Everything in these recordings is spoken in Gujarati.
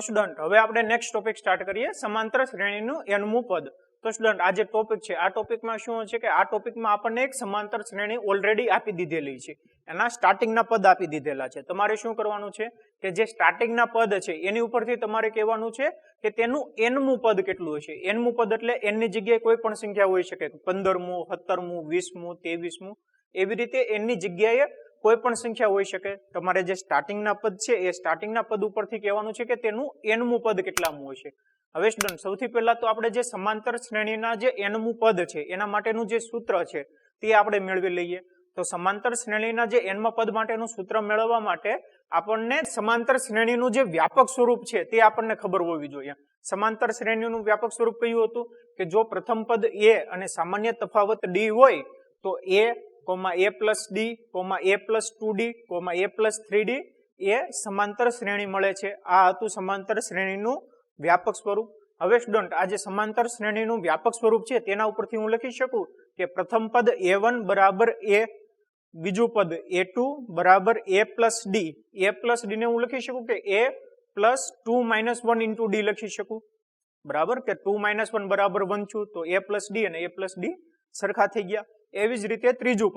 તો સ્ટુડન્ટ હવે આપણે નેક્સ્ટ ટોપિક સ્ટાર્ટ કરીએ સમાંતર શ્રેણીનું nમું પદ. તો સ્ટુડન્ટ આ જે ટોપિક છે આ ટોપિકમાં શું છે કે આ ટોપિકમાં આપણને એક સમાંતર શ્રેણી ઓલરેડી આપી દીધેલી છે, એના સ્ટાર્ટિંગના પદ આપી દીધેલા છે. તમારે શું કરવાનું છે કે જે સ્ટાર્ટિંગના પદ છે એની ઉપરથી તમારે કહેવાનું છે કે તેનું nમું પદ કેટલું હશે. nમું પદ એટલે n ની જગ્યાએ કોઈ પણ સંખ્યા હોઈ શકે, 15મું, 17મું, 20મું, 23મું, એવી રીતે n ની જગ્યાએ કોઈ પણ સંખ્યા હોઈ શકે. તમારે જે સ્ટાર્ટિંગના પદ છે એ સ્ટાર્ટિંગના પદ ઉપરથી કહેવાનું છે કે તેનું nમું પદ કેટલામું હશે. હવે સ્ટુડન્ટ સૌથી પહેલા તો આપણે જે સમાંતર શ્રેણીના જે nમું પદ છે એના માટેનું જે સૂત્ર છે તે આપણે મેળવી લઈએ. તો સમાંતર શ્રેણીના જે nમા પદ માટેનું સૂત્ર મેળવવા માટે આપણને સમાંતર શ્રેણીનું જે વ્યાપક સ્વરૂપ છે તે આપણને ખબર હોવી જોઈએ. સમાંતર શ્રેણીનું વ્યાપક સ્વરૂપ કયું હતું કે જો પ્રથમ પદ a અને સામાન્ય તફાવત d હોય તો a, a plus d, a plus 2d, a plus 3d એ સમાંતર શ્રેણી મળે છે. આ હતું સમાંતર શ્રેણીનું વ્યાપક સ્વરૂપ. હવે સ્ટુડન્ટ આ જે સમાંતર શ્રેણીનું વ્યાપક સ્વરૂપ છે તેના ઉપરથી હું લખી શકું કે પ્રથમ પદ a1 બરાબર a, બીજું પદ a2 બરાબર a plus d. a plus d ને હું લખી શકું કે a plus 2 minus 1 into d લખી શકું, બરાબર, કે 2 minus 1 બરાબર 1 છું તો a plus d અને a plus d સરખા થઈ ગયા. એવી જ રીતે ત્રીજું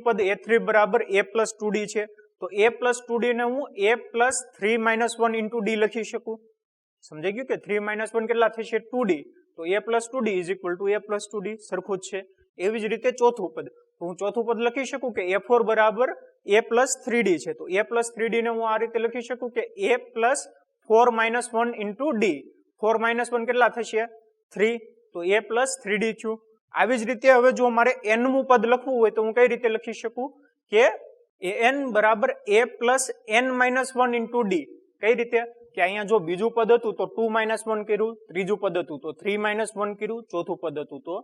પદ a3 બરાબર a plus 2d છે તો a plus 2d ને હું a plus 3 minus 1 into d લખી શકું. સમજાઈ ગયું કે 3 minus 1 કેટલા થશે 2d, તો a plus 2d is equal to a plus 2d સરખું જ છે. એવી જ રીતે ચોથું પદ, તો હું ચોથું પદ લખી શકું કે a4 બરાબર a plus 3d છે તો a plus 3d ને હું આ રીતે લખી શકું કે a plus 4 minus 1 into d. 4 minus 1 કેટલા થશે 3 તો a plus 3d છું. આવી જ રીતે હવે જો મારે nમું પદ લખવું હોય તો હું કઈ રીતે લખી શકું કે an બરાબર a plus n minus 1 into d. કઈ રીતે કે અહીંયા જો બીજું પદ હતું તો 2 minus 1 કર્યું, ત્રીજું પદ હતું તો 3 minus 1 કર્યું, ચોથું પદ હતું તો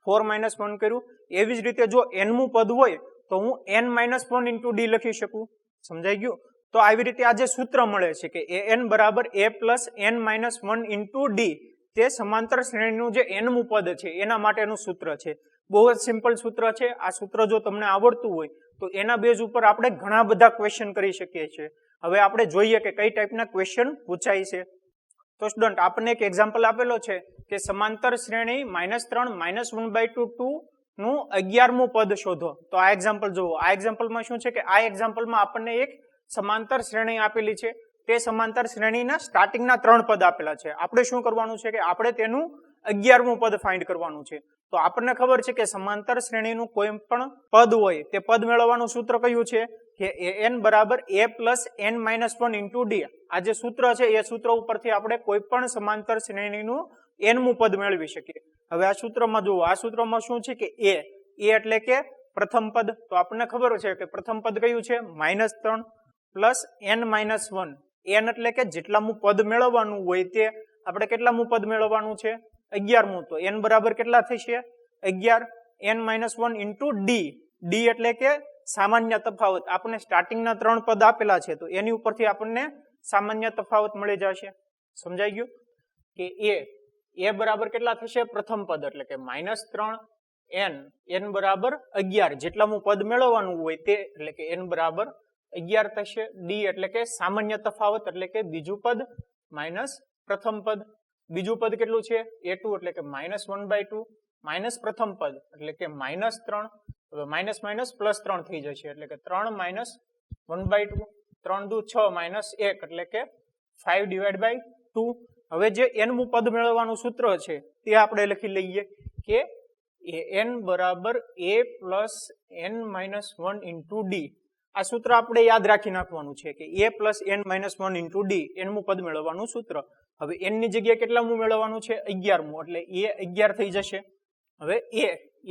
4 minus 1 કર્યું. એવી જ રીતે જો nમું પદ હોય તો હું n minus 1 into d લખી શકું. સમજાઈ ગયું? તો આવી રીતે આ જે સૂત્ર મળે છે કે an બરાબર a plus n minus 1 into d તે સમાંતર શ્રેણીનું જે nમું પદ છે એના માટેનું સૂત્ર છે. બહુ જ સિમ્પલ સૂત્ર છે. આ સૂત્ર જો તમને આવડતું હોય તો એના બેઝ ઉપર આપણે ઘણા બધા ક્વેશ્ચન કરી શકીએ છીએ. હવે આપણે જોઈએ કે કઈ ટાઈપના ક્વેશ્ચન પૂછાય છે. તો સ્ટુડન્ટ આપણને એક એક્ઝામ્પલ આપેલો છે કે સમાંતર શ્રેણી -3 -1/2 નું 11મું પદ શોધો. તો આ એક્ઝામ્પલ જુઓ. આ એક્ઝામ્પલમાં શું છે કે આ એક્ઝામ્પલમાં આપણને એક સમાંતર શ્રેણી આપેલી છે. તે સમાંતર શ્રેણીના સ્ટાર્ટિંગના 3 પદ આપેલા છે. આપણે શું કરવાનું છે કે આપણે તેનું 11મું પદ ફાઇન્ડ કરવાનું છે. તો આપણને ખબર છે કે સમાંતર શ્રેણીનું કોઈ પણ પદ હોય તે પદ મેળવવાનું સૂત્ર કયું છે કે an બરાબર a plus n minus 1 into d. આ જે સૂત્ર છે એ સૂત્ર ઉપરથી આપણે કોઈ પણ સમાંતર શ્રેણીનું nમું પદ મેળવી શકીએ. હવે આ સૂત્રમાં જુઓ, આ સૂત્રમાં શું છે કે a એટલે કે પ્રથમ પદ. તો આપણને ખબર છે કે પ્રથમ પદ કયું છે -3 plus n minus 1. n એટલે કે જેટલામું પદ મેળવવાનું હોય તે આપણે કેટલામું પદ મેળવવાનું છે 11મું. તો n બરાબર કેટલા થશે 11 n minus 1 into d. d એટલે કે સામાન્ય તફાવત. આપણને સ્ટાર્ટિંગના 3 પદ આપેલા છે તો એની ઉપરથી આપણને સામાન્ય તફાવત મળી જશે. સમજાઈ ગયું કે a બરાબર કેટલા થશે પ્રથમ પદ એટલે કે -3 n બરાબર 11 જેટલામું પદ મેળવવાનું હોય તે એટલે કે n બરાબર 11 થશે. d એટલે કે સામાન્ય તફાવત એટલે કે બીજું પદ માઇનસ પ્રથમ પદ. બીજું પદ કેટલું છે a2 એટલે કે -1/2 માઇનસ પ્રથમ પદ એટલે કે -3. હવે માઇનસ માઇનસ +3 થઈ જશે એટલે કે 3 minus 1/2. 3 દુ 6 minus 1 એટલે કે 5/2. હવે જે nમું પદ મેળવવાનું સૂત્ર છે તે આપણે લખી લઈએ કે an બરાબર a plus n minus 1 into d. આ સૂત્ર આપણે યાદ રાખી નાખવાનું છે કે a plus n minus 1 into d nમું પદ મેળવવાનું સૂત્ર. હવે n ની જગ્યાએ કેટલામું મેળવવાનું છે 11મું એટલે a 11 થઈ જશે. હવે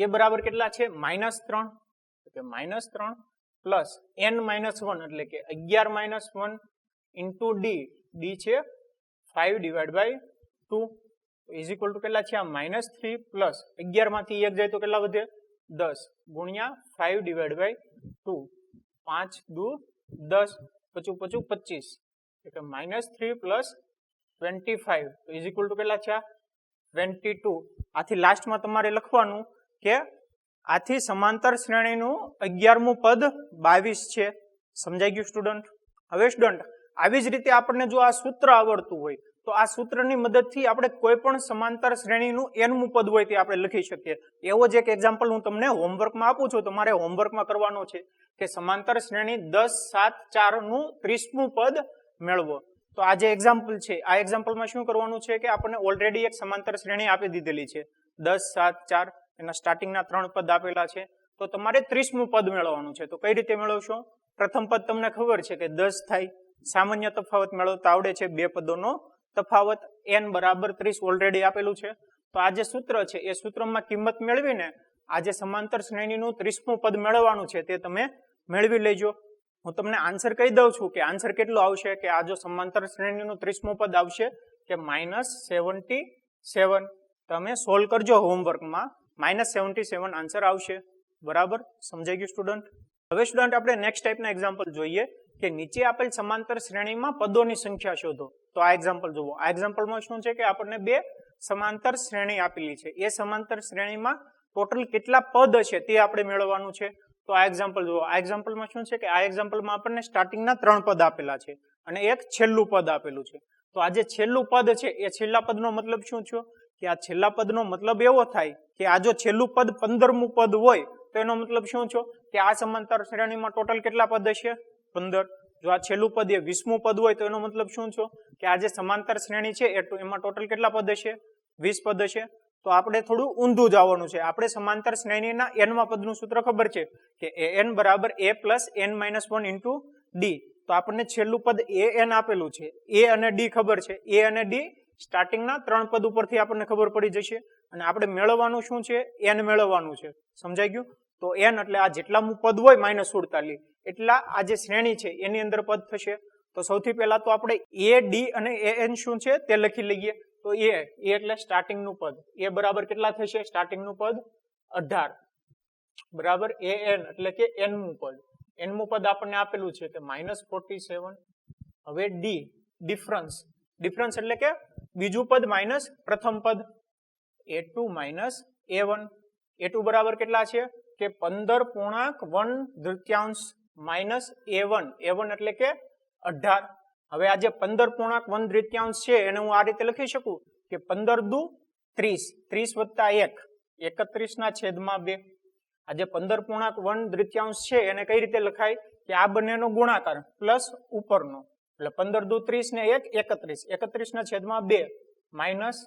a બરાબર કેટલા છે -3 એટલે -3 plus n minus 1 એટલે કે 11 minus 1 into d છે 5/2 is equal to કેટલા છે આ -3 plus 11 માંથી 1 જાય તો કેટલા વધે 10 ગુણ્યા 5/2. 5 દુ 10 પચું 25 એટલે -3 plus 25 is equal to કેટલા છે 22. આથી લાસ્ટમાં તમારે લખવાનું કે આથી સમાંતર શ્રેણીનું 11મું પદ 22 છે. સમજાઈ ગયું સ્ટુડન્ટ? હવે સ્ટુડન્ટ આવી જ રીતે આપણને જો આ સૂત્ર આવડતું હોય તો આ સૂત્રની મદદથી આપણે કોઈ પણ સમાંતર શ્રેણીનું nમું પદ હોય તે આપણે લખી શકીએ. એવો જ એક એક્ઝામ્પલ હું તમને હોમવર્કમાં આપું છું. તમારે હોમવર્કમાં કરવાનો છે કે સમાંતર શ્રેણી 10, 7, 4 નું 30મું પદ મેળવો. તો આ જે એક્ઝામ્પલ છે આ એક્ઝામ્પલમાં શું કરવાનું છે કે આપણને ઓલરેડી એક સમાંતર શ્રેણી આપી દીધેલી છે 10, 7, 4 એના સ્ટાર્ટિંગના 3 પદ આપેલા છે. તો તમારે 30મું પદ મેળવવાનું છે. તો કઈ રીતે મેળવશો? પ્રથમ પદ તમને ખબર છે કે 10 થાય. સામાન્ય તફાવત મેળવતા આવડે છે, બે પદોનો તફાવત n બરાબર 30 ઓલરેડી આપેલું છે. તો આ જે સૂત્ર છે એ સૂત્રમાં કિંમત મેળવીને આ જે સમાંતર શ્રેણીનું 30મું પદ મેળવવાનું છે તે તમે મેળવી લેજો. હું તમને આન્સર કહી દઉં છું કે આન્સર કેટલો આવશે કે આ જો સમાંતર શ્રેણીનું 30મું પદ આવશે કે -77. તમે સોલ્વ કરજો હોમવર્કમાં, -77 આન્સર આવશે. બરાબર, સમજાઈ ગયું સ્ટુડન્ટ? હવે સ્ટુડન્ટ આપણે નેક્સ્ટ ટાઈપના એક્ઝામ્પલ જોઈએ કે નીચે આપેલ સમાંતર શ્રેણીમાં પદોની સંખ્યા શોધો. તો આ એક્ઝામ્પલ જુઓ. આ એક્ઝામ્પલમાં શું છે કે આપણને બે સમાંતર શ્રેણી આપેલી છે. એ સમાંતર શ્રેણીમાં ટોટલ કેટલા પદ હશે તે આપણે મેળવવાનું છે. તો આ એક્ઝામ્પલ જુઓ. આ એક્ઝામ્પલમાં શું છે કે આ એક્ઝામ્પલમાં આપણને સ્ટાર્ટિંગના 3 પદ આપેલા છે અને એક છેલ્લું પદ આપેલું છે. તો આ જે છેલ્લું પદ છે એ છેલ્લા પદનો મતલબ શું છે કે આ છેલ્લા પદનો મતલબ એવો થાય કે આ જો છેલ્લું પદ 15મું પદ હોય તો એનો મતલબ શું છે કે આ સમાંતર શ્રેણીમાં ટોટલ કેટલા પદ હશે? 15. જો આ છેલ્લું પદ એ 20મું પદ હોય તો એનો મતલબ શું છે કે આ જે સમાંતર શ્રેણી છે એમાં ટોટલ કેટલા પદ હશે? 20 પદ હશે. તો આપણે થોડું ઊંધું જવાનું છે. આપણે સમાંતર શ્રેણીના n માં પદનું સૂત્ર ખબર છે કે an બરાબર a plus n-1 into D. તો આપણને છેલ્લું પદ an આપેલું છે, a અને d ખબર છે. a અને d સ્ટાર્ટિંગના 3 પદ ઉપરથી આપણને ખબર પડી જશે અને આપણે મેળવવાનું શું છે? n મેળવવાનું છે. સમજાઈ ગયું? તો n એટલે આ જેટલામું પદ હોય -47 એટલા આ જે શ્રેણી છે એની અંદર પદ થશે. તો સૌથી પહેલા તો આપણે a, d અને an શું છે તે લખી લઈએ. તો a એટલે સ્ટાર્ટિંગનું પદ. a બરાબર કેટલા થશે? સ્ટાર્ટિંગનું પદ 18 બરાબર an એટલે કે nમું પદ. nમું પદ આપણને આપેલું છે કે -47. હવે d ડિફરન્સ. ડિફરન્સ એટલે કે બીજું પદ માઇનસ પ્રથમ પદ. a2 - a1. a2 બરાબર કેટલા છે કે 15.1 માઇનસ a1. a1 એટલે કે 18. હવે આ જે 15.1 છે એને હું આ રીતે લખી શકું કે 15 દુ 30, 30 વત્તા 1, 31/2. આ જે 15.1 છે એને કઈ રીતે લખાય કે આ બંનેનો ગુણાકાર પ્લસ ઉપરનો એટલે 15 દુ 30 ને 1, 31, 31/2 માઇનસ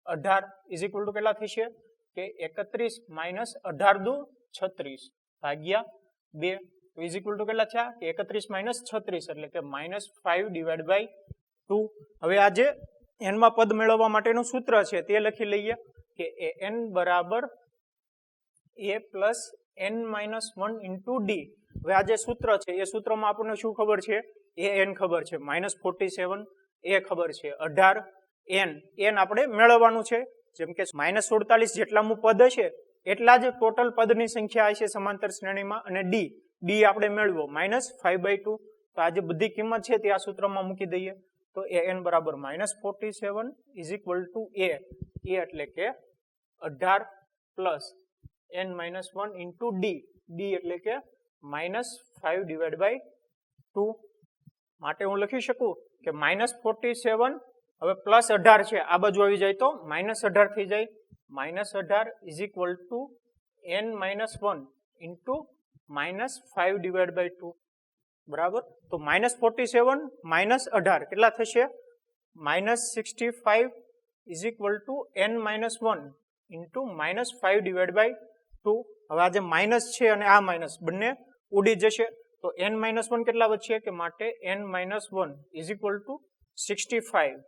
18 ઇઝ ઇક્વલ ટુ કેટલા થશે કે 31 માઇનસ 18 દુ 36 ભાગ્યા 2 ઇઝ ઇક્વલ ટુ કેટલા થયા કે 31 માઇનસ 36 એટલે કે -5/2. હવે આ જે n માં પદ મેળવવા માટેનું સૂત્ર છે તે લખી લઈએ કે an બરાબર a plus n-1 into D. હવે આ જે સૂત્ર છે એ સૂત્રમાં આપણને શું ખબર છે? an ખબર છે, -47 a ખબર છે, 18 n આપણે મેળવવાનું છે. જેમ કે -47 જેટલામું પદ હશે એટલા જ ટોટલ પદની સંખ્યા હશે સમાંતર શ્રેણીમાં. અને ડી આપણે મેળવો -5/2. તો આ જે બધી કિંમત છે તે આ સૂત્રમાં મૂકી દઈએ. તો an બરાબર -47 ઇઝ ઇક્વલ ટુ a એટલે કે 18 પ્લસ n-1 ઇન્ટુ ડી એટલે કે -5/2. માટે હું લખી શકું કે -47 હવે પ્લસ 18 છે આ બાજુ આવી જાય તો -18 થઈ જાય. -18 is equal two n-1 into -5/2. બરાબર. તો -47 -18 કેટલા થશે? -65 is equal two n-1 into -5/2. હવે આ જે માઇનસ છે અને આ માઇનસ બંને ઉડી જશે. તો n-1 કેટલા વધશે કે માટે n-1 ઇઝ ઇક્વલ ટુ 65.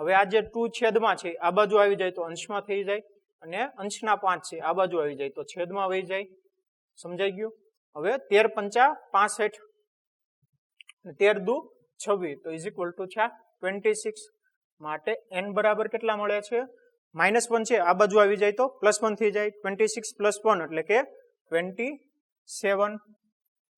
હવે આ જે 2 છેદમાં છે આ બાજુ આવી જાય તો અંશમાં થઈ જાય અને અંશના 5 છે આ બાજુ આવી જાય તો છેદમાં વહી જાય. સમજાઈ ગયું? હવે 13×5 = 65 13 દુ 26 તો ઇઝ ઇક્વલ ટુ 26. માટે n બરાબર કેટલા મળે છે? -1 છે આ બાજુ આવી જાય તો +1 થઈ જાય. 26 + 1 એટલે કે 27.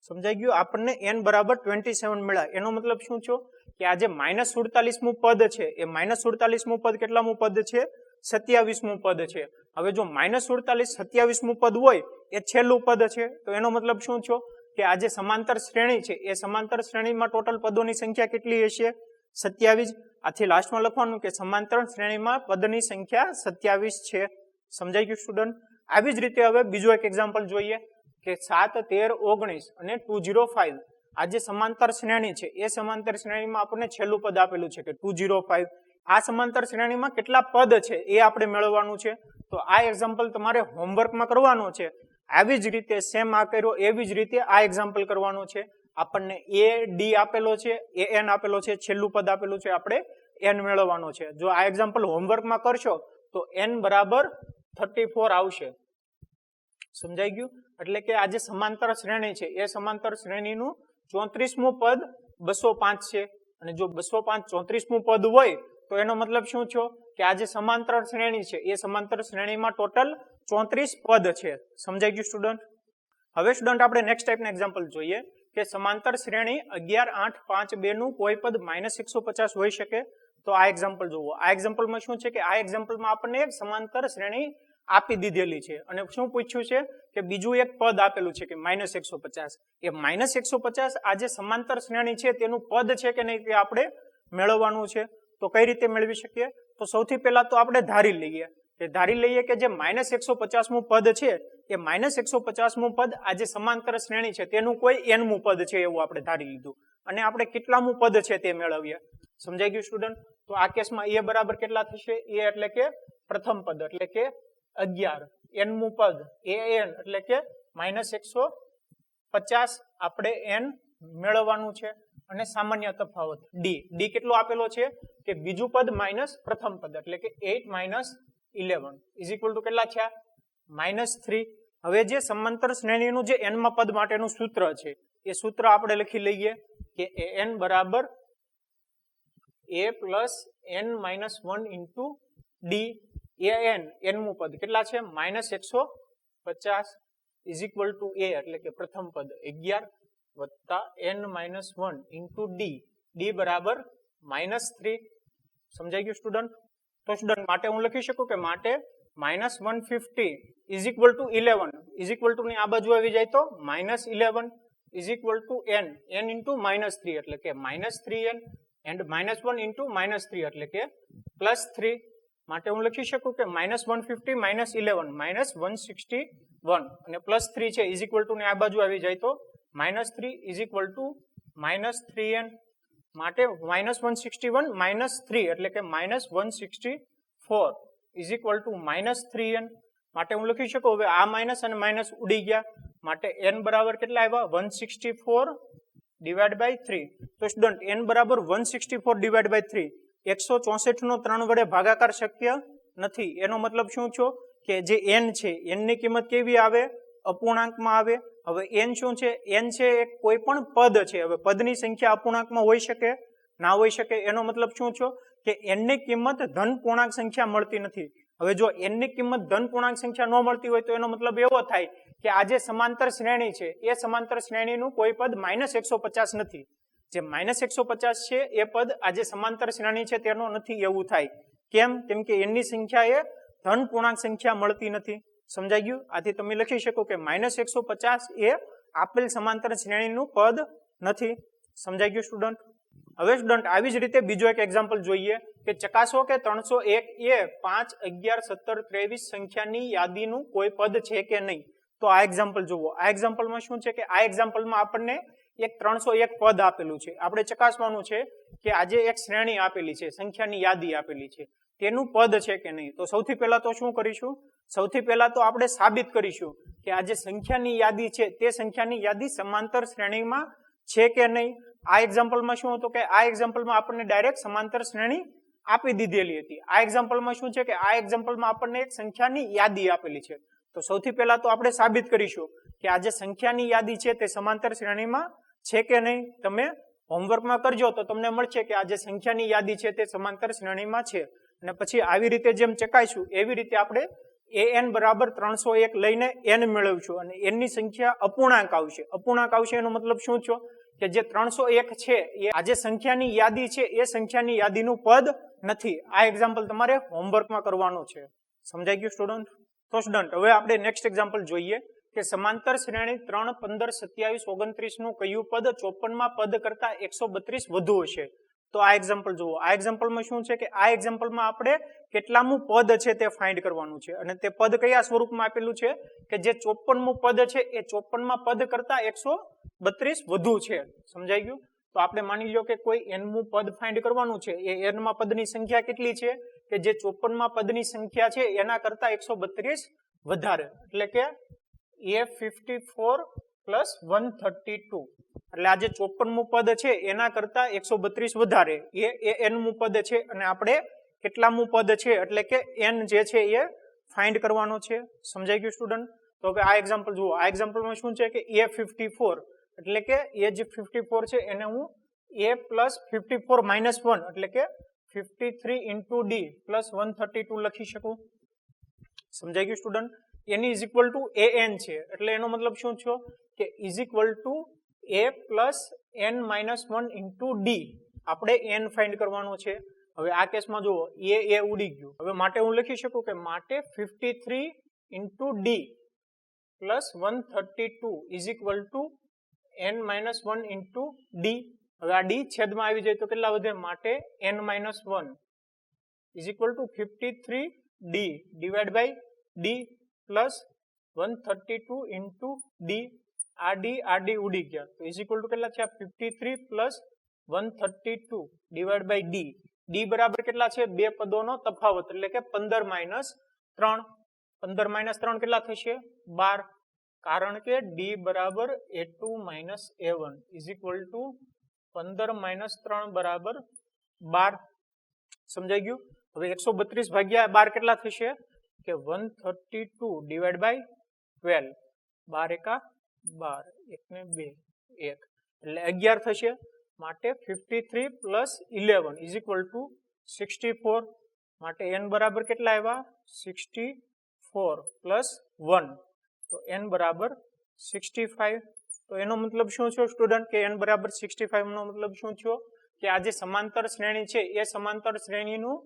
સમજાઈ ગયું? આપણને n બરાબર 27 મળ્યા. એનો મતલબ શું છે કે આ જે -47મું પદ છે એ -47મું પદ કેટલામું પદ છે? 27મું પદ છે. હવે જો -47 27મું પદ હોય એ છેલ્લું પદ છે તો એનો મતલબ શું છે કે આ જે સમાંતર શ્રેણી છે એ સમાંતર શ્રેણીમાં ટોટલ પદોની સંખ્યા કેટલી હશે? 27. આથી લાસ્ટમાં લખવાનું કે સમાંતર શ્રેણીમાં પદની સંખ્યા 27 છે. સમજાઈ ગયું સ્ટુડન્ટ? આવી જ રીતે હવે બીજો એક એક્ઝામ્પલ જોઈએ કે 7, 13, 19 અને 205 આ જે સમાંતર શ્રેણી છે એ સમાંતર શ્રેણીમાં આપણને છેલ્લું પદ આપેલું છે કે 205. આ સમાંતર શ્રેણીમાં કેટલા પદ છે એ આપણે મેળવવાનું છે. તો આ એક્ઝામ્પલ તમારે હોમવર્કમાં કરવાનો છે. આવી જ રીતે સેમ આ કર્યો એવી જ રીતે આ એક્ઝામ્પલ કરવાનો છે. આપણને એ ડી આપેલો છે, એ એન આપેલો છે, છેલ્લું પદ આપેલું છે, આપણે એન મેળવવાનો છે. જો આ એક્ઝામ્પલ હોમવર્કમાં કરશો તો એન બરાબર 34 આવશે. સમજાઈ ગયું? એટલે કે આ જે સમાંતર શ્રેણી છે એ સમાંતર શ્રેણીનું 34મું પદ 205 છે. અને જો 205 34મું પદ હોય તો એનો મતલબ શું થયો કે આ જે સમાંતર શ્રેણી છે એ સમાંતર શ્રેણીમાં ટોટલ 34 પદ છે. સમજાઈ ગયું સ્ટુડન્ટ? હવે સ્ટુડન્ટ આપણે નેક્સ્ટ ટાઈપના એક્ઝામ્પલ જોઈએ કે સમાંતર શ્રેણી 11, 8, 5, 2 નું કોઈ પદ -150 હોઈ શકે. તો આ એક્ઝામ્પલ જુઓ. આ એક્ઝામ્પલમાં શું છે કે આ એક્ઝામ્પલમાં આપણને એક સમાંતર શ્રેણી આપી દીધેલી છે અને શું પૂછ્યું છે કે બીજું એક પદ આપેલું છે કે -150. એ -150 આ જે સમાંતર શ્રેણી છે તેનું પદ છે કે નહીં તે આપણે મેળવવાનું છે. તો કઈ રીતે મેળવી શકીએ? તો સૌથી પહેલા તો આપણે ધારી લઈએ કે જે -150મું પદ છે એ -150મું પદ આ જે સમાંતર શ્રેણી છે તેનું કોઈ nમું પદ છે એવું આપણે ધારી લીધું અને આપણે કેટલામું પદ છે તે મેળવીએ. સમજાઈ ગયું સ્ટુડન્ટ? તો આ કેસમાં એ બરાબર કેટલા થશે? એ એટલે કે પ્રથમ પદ એટલે કે 11, nમું પદ an એટલે કે -150 આપણે n મેળવવાનું છે. અને સામાન્ય તફાવત d કેટલો આપેલો છે કે બીજું પદ માઇનસ પ્રથમ પદ એટલે કે 8 - 11 ઇઝ ઇક્વલ ટુ કેટલા થયા? -3. હવે જે સમાંતર શ્રેણીનું જે n માં પદ માટેનું સૂત્ર છે એ સૂત્ર આપણે લખી લઈએ કે an બરાબર a plus n - 1 into d. an nમું પદ કેટલા છે? -150 ઇઝ ઇક્વલ ટુ a એટલે કે પ્રથમ પદ 11 વત્તા n - 1 ઇન્ટુ d બરાબર -3. સમજાઈ ગયું સ્ટુડન્ટ? તો સ્ટુડન્ટ માટે હું લખી શકું કે માટે -150 is equal two 11 is equal two ની આ બાજુ આવી જાય તો -11 is equal two n into -3 એટલે કે -3n એન્ડ -1 ઇન્ટુ -3 એટલે કે +3. માટે હું લખી શકું કે -150 - 11 -161 અને +3 છે ઇઝ ઇક્વલ ટુ ની આ બાજુ આવી જાય તો -3 ઇઝ ઇક્વલ ટુ -3n. માટે -161 -3 એટલે કે -164 ઇઝ ઇક્વલ ટુ -3n. માટે હું લખી શકું હવે આ માઇનસ અને માઇનસ ઉડી ગયા માટે n બરાબર કેટલા આવ્યા? 164 ડિવાઈડ બાય 3. તો સ્ટુડન્ટ n બરાબર 164 ડિવાઈડ બાય 3 164 નો 3 વડે ભાગાકાર શક્ય નથી. એનો મતલબ શું થયો કે જે n છે n ની કિંમત કેવી આવે? અપૂર્ણાંકમાં આવે. હવે n શું છે? n છે એક કોઈ પણ પદ છે. હવે પદની સંખ્યા અપૂર્ણાંકમાં હોઈ શકે? ના હોઈ શકે. એનો મતલબ શું થયો કે n ની કિંમત ધન પૂર્ણાંક સંખ્યા મળતી નથી. હવે જો n ની કિંમત ધન પૂર્ણાંક સંખ્યા ન મળતી હોય તો એનો મતલબ એવો થાય કે આ જે સમાંતર શ્રેણી છે એ સમાંતર શ્રેણીનું કોઈ પદ -150 નથી. જે -150 છે એ પદ આ જે સમાંતર શ્રેણી છે તેનો નથી એવું થાય. કેમ? કેમ કે n ની સંખ્યા એ ધન પૂર્ણાંક સંખ્યા મળતી નથી. સમજાઈ ગયું? આથી તમે લખી શકો કે -150 એ આપેલ સમાંતર શ્રેણીનું પદ નથી. સમજાઈ ગયું સ્ટુડન્ટ? હવે સ્ટુડન્ટ આવી જ રીતે બીજો એક એક્ઝામ્પલ જોઈએ કે ચકાસો કે 301 એ 5, 11, 17, 23 સંખ્યાની યાદીનું કોઈ પદ છે કે નહીં. તો આ એક્ઝામ્પલ જુઓ. આ એક્ઝામ્પલમાં શું છે કે આ એક્ઝામ્પલમાં આપણને એક 301 પદ આપેલું છે. આપણે ચકાસવાનું છે કે આજે એક શ્રેણી આપેલી છે, સંખ્યાની યાદી આપેલી છે, તેનું પદ છે કે નહીં. તો સૌથી પહેલા તો શું કરીશું? સૌથી પહેલા તો આપણે સાબિત કરીશું કે આ જે સંખ્યાની યાદી છે તે સંખ્યાની યાદી સમાંતર શ્રેણીમાં છે કે નહીં. આ એક્ઝામ્પલમાં શું હતું કે આ એક્ઝામ્પલમાં આપણને ડાયરેક્ટ સમાંતર શ્રેણી આપી દીધેલી હતી. આ એક્ઝામ્પલમાં શું છે કે આ એક્ઝામ્પલમાં આપણને એક સંખ્યાની યાદી આપેલી છે. તો સૌથી પહેલા તો આપણે સાબિત કરીશું કે આ જે સંખ્યાની યાદી છે તે સમાંતર શ્રેણીમાં છે કે નહીં. તમે હોમવર્કમાં કરજો તો તમને મળશે કે આ જે સંખ્યાની યાદી છે તે સમાંતર શ્રેણીમાં છે. અને પછી આવી રીતે જેમ ચકાઈશું એવી રીતે આપણે an બરાબર 301 લઈને n મેળવશું અને n ની સંખ્યા અપૂર્ણાંક આવશે. અપૂર્ણાંક આવશે એનો મતલબ શું થયો કે જે 301 છે એ આ જે સંખ્યાની યાદી છે એ સંખ્યાની યાદીનું પદ નથી. આ એક્ઝામ્પલ તમારે હોમવર્કમાં કરવાનું છે. સમજાઈ ગયું સ્ટુડન્ટ? તો સ્ટુડન્ટ હવે આપણે નેક્સ્ટ એક્ઝામ્પલ જોઈએ કે સમાંતર શ્રેણી 3, 15, 27, 29 નું કયું પદ 54 માં પદ કરતા 132 વધુ હશે? તો આ એક્ઝામ્પલ જુઓ. આ એક્ઝામ્પલમાં શું છે કે આ એક્ઝામ્પલમાં આપણે કેટલામું પદ છે તે ફાઇન્ડ કરવાનું છે અને તે પદ કયા સ્વરૂપમાં આપેલું છે કે જે 54મું પદ છે એ 54માં પદ કરતા 132 વધુ છે. સમજાઈ ગયું? તો આપણે માની લો કે કોઈ n મું પદ ફાઇન્ડ કરવાનું છે. એ n માં પદની સંખ્યા કેટલી છે કે જે 54માં પદની સંખ્યા છે એના કરતા 132 વધારે, એટલે કે A54 પ્લસ 132. એટલે આ જે 54મું પદ છે એના કરતા 132 વધારે એ n મું પદ છે અને આપણે કેટલામું પદ છે એટલે કે n જે છે એ ફાઇન્ડ કરવાનો છે. સમજાઈ ગયું સ્ટુડન્ટ? તો હવે આ એક્ઝામ્પલ જુઓ. આ એક્ઝામ્પલમાં શું છે કે A54 એટલે કે એ જે 54 છે એને હું A પ્લસ 54 માઇનસ 1 એટલે કે 53 ઇન્ટુ D પ્લસ 132 લખી શકું. સમજાઈ ગયું student? Any is equal two an છે એટલે એનો મતલબ શું થયો કે is equal two a plus n minus 1 into d. આપણે n ફાઇન્ડ કરવાનો છે. હવે આ કેસમાં જુઓ એ ઉડી ગયું. હવે માટે હું લખી શકું કે માટે 53 into d plus 132 is equal two n minus 1 into d. હવે આ d છેદમાં આવી જાય તો કેટલા વધે? માટે n minus 1 is equal to 53 d divide by d plus 132 into d. આ d ઉડી ગયા તો ઇઝ ઇક્વલ ટુ કેટલા થયા? 53 plus 132 divide by d. d બરાબર કેટલા છે? બે પદોનો તફાવત એટલે કે 15 માઇનસ 3. 15 માઇનસ 3 કેટલા થશે? 12. કારણ કે d બરાબર a2 minus a1 is equal two 15 minus 3 બરાબર 12. સમજાઈ ગયું? હવે 132 ભાગ્યા 12 કેટલા થશે કે 132 ડિવાઈડ બાય 12. 12 એકા 12, 1 ને 2 1 એટલે 11 થશે. માટે 53 પ્લસ 11 ઇઝ ઇક્વલ ટુ 64. માટે n બરાબર કેટલા આવ્યા? 64 પ્લસ 1 તો n બરાબર 65. તો એનો મતલબ શું થયો સ્ટુડન્ટ કે n બરાબર 65 નો મતલબ શું થયો કે આ જે સમાંતર શ્રેણી છે એ સમાંતર શ્રેણીનું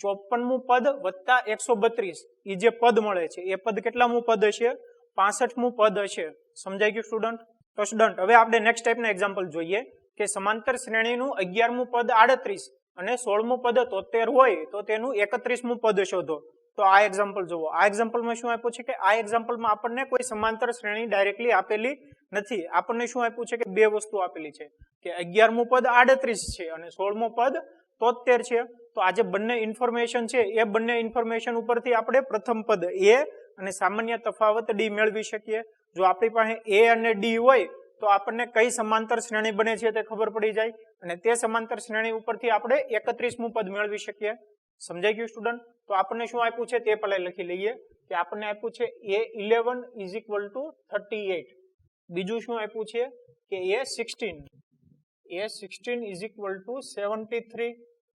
54મું પદ વત્તા 132 એ જે પદ મળે છે એ પદ કેટલામું પદ હશે? 65મું પદ હશે. સમજાઈ ગયું સ્ટુડન્ટ? તો સ્ટુડન્ટ હવે આપણે નેક્સ્ટ ટાઈપના એક્ઝામ્પલ જોઈએ કે સમાંતર શ્રેણીનું 11મું પદ 38 અને 16મું પદ 73 હોય તો તેનું 31મું પદ શોધો. તો આ એક્ઝામ્પલ જુઓ. આ એક્ઝામ્પલમાં શું આપ્યું છે કે આ એક્ઝામ્પલમાં આપણને કોઈ સમાંતર શ્રેણી ડાયરેક્ટલી આપેલી નથી. આપણને શું આપ્યું છે કે બે વસ્તુ આપેલી છે કે 11મું પદ 38 છે અને 16મું પદ 73 છે. તો આ જે બંને ઇન્ફોર્મેશન છે એ બંને ઇન્ફોર્મેશન ઉપરથી આપણે પ્રથમ પદ a અને સામાન્ય તફાવત d મેળવી શકીએ. જો આપણી પાસે a અને d હોય તો આપણને કઈ સમાંતર શ્રેણી બને છે તે ખબર પડી જાય અને તે સમાંતર શ્રેણી ઉપરથી આપણે 31મું પદ મેળવી શકીએ. સમજાઈ ગયું સ્ટુડન્ટ? તો આપણને શું આપ્યું છે તે પહેલા લખી લઈએ કે આપણને આપ્યું છે a11 ઇઝ ઇક્વલ ટુ 38. બીજું શું આપ્યું છે કે a16 ઇઝ ઇક્વલ ટુ 73